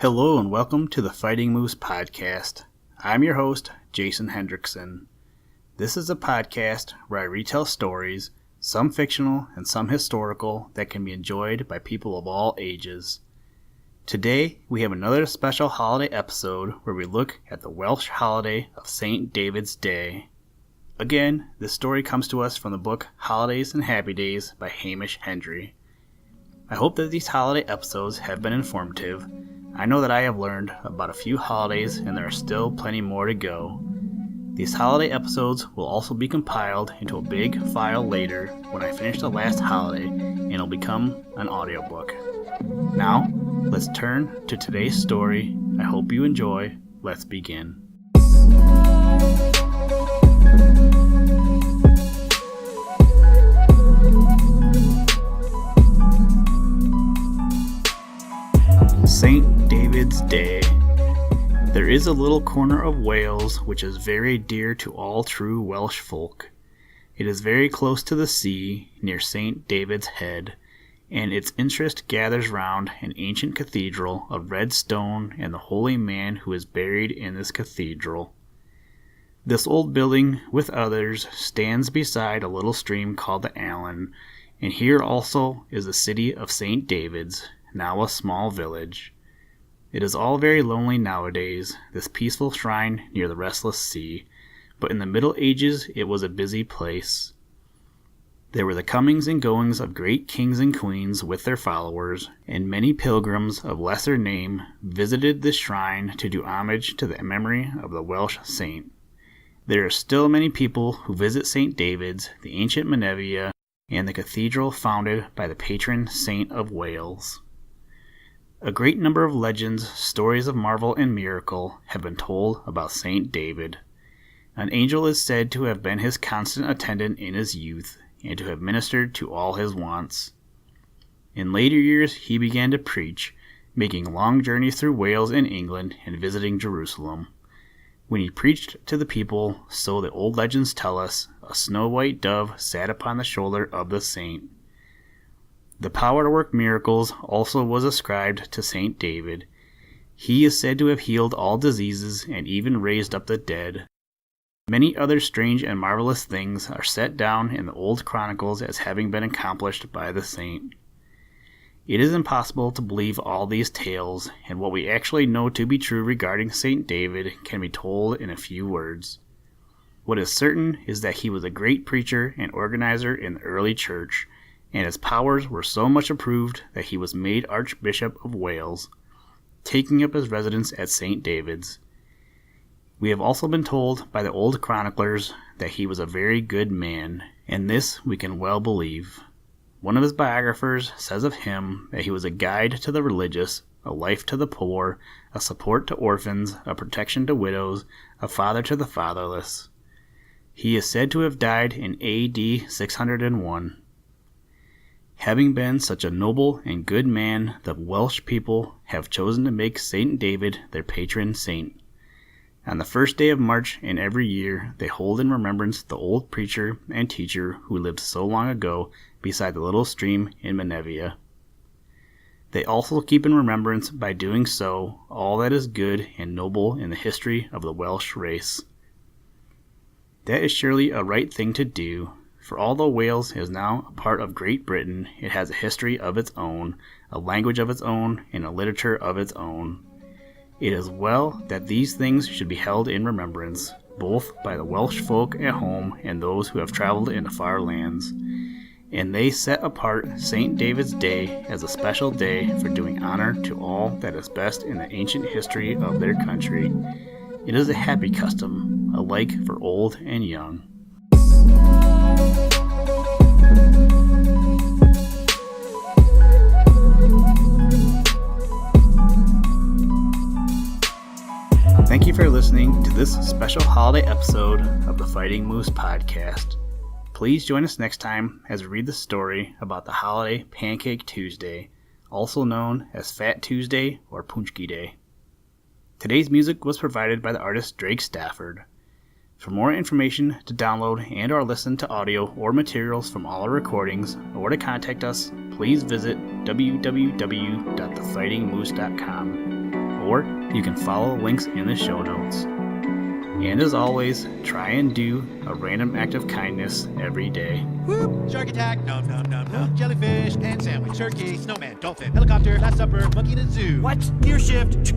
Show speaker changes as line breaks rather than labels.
Hello and welcome to the Fighting Moose podcast. I'm your host, Jason Hendrickson. This is a podcast where I retell stories, some fictional and some historical, that can be enjoyed by people of all ages. Today, we have another special holiday episode where we look at the Welsh holiday of St. David's Day. Again, this story comes to us from the book Holidays and Happy Days by Hamish Hendry. I hope that these holiday episodes have been informative. I know that I have learned about a few holidays and there are still plenty more to go. These holiday episodes will also be compiled into a big file later when I finish the last holiday and it'll become an audiobook. Now, let's turn to today's story. I hope you enjoy. Let's begin. St. David's Day. There is a little corner of Wales which is very dear to all true Welsh folk. It is very close to the sea, near St. David's Head, and its interest gathers round an ancient cathedral of red stone and the holy man who is buried in this cathedral. This old building, with others, stands beside a little stream called the Allen, and here also is the city of St. David's, now a small village. It is all very lonely nowadays, this peaceful shrine near the restless sea, but in the Middle Ages it was a busy place. There were the comings and goings of great kings and queens with their followers, and many pilgrims of lesser name visited this shrine to do homage to the memory of the Welsh saint. There are still many people who visit St. David's, the ancient Menevia, and the cathedral founded by the patron saint of Wales. A great number of legends, stories of marvel and miracle, have been told about St. David. An angel is said to have been his constant attendant in his youth, and to have ministered to all his wants. In later years he began to preach, making long journeys through Wales and England and visiting Jerusalem. When he preached to the people, so the old legends tell us, a snow-white dove sat upon the shoulder of the saint. The power to work miracles also was ascribed to St. David. He is said to have healed all diseases and even raised up the dead. Many other strange and marvelous things are set down in the old chronicles as having been accomplished by the saint. It is impossible to believe all these tales, and what we actually know to be true regarding St. David can be told in a few words. What is certain is that he was a great preacher and organizer in the early church, and his powers were so much approved that he was made Archbishop of Wales, taking up his residence at St. David's. We have also been told by the old chroniclers that he was a very good man, and this we can well believe. One of his biographers says of him that he was a guide to the religious, a life to the poor, a support to orphans, a protection to widows, a father to the fatherless. He is said to have died in A.D. 601. Having been such a noble and good man, the Welsh people have chosen to make St. David their patron saint. On the first day of March in every year, they hold in remembrance the old preacher and teacher who lived so long ago beside the little stream in Menevia. They also keep in remembrance by doing so all that is good and noble in the history of the Welsh race. That is surely a right thing to do. For although Wales is now a part of Great Britain, it has a history of its own, a language of its own, and a literature of its own. It is well that these things should be held in remembrance, both by the Welsh folk at home and those who have traveled into far lands. And they set apart St. David's Day as a special day for doing honor to all that is best in the ancient history of their country. It is a happy custom, alike for old and young. Thank you for listening to this special holiday episode of the Fighting Moose podcast. Please join us next time as we read the story about the holiday Pancake Tuesday, also known as Fat Tuesday or Punchki Day. Today's music was provided by the artist Drake Stafford. For more information to download and or listen to audio or materials from all our recordings, or to contact us, please visit www.thefightingmoose.com. or you can follow links in the show notes. And as always, try and do a random act of kindness every day.
Whoop! Shark attack! Nom nom nom nom. Jellyfish and sandwich. Turkey, snowman, dolphin, helicopter, last supper, monkey in a zoo. What? Gear shift.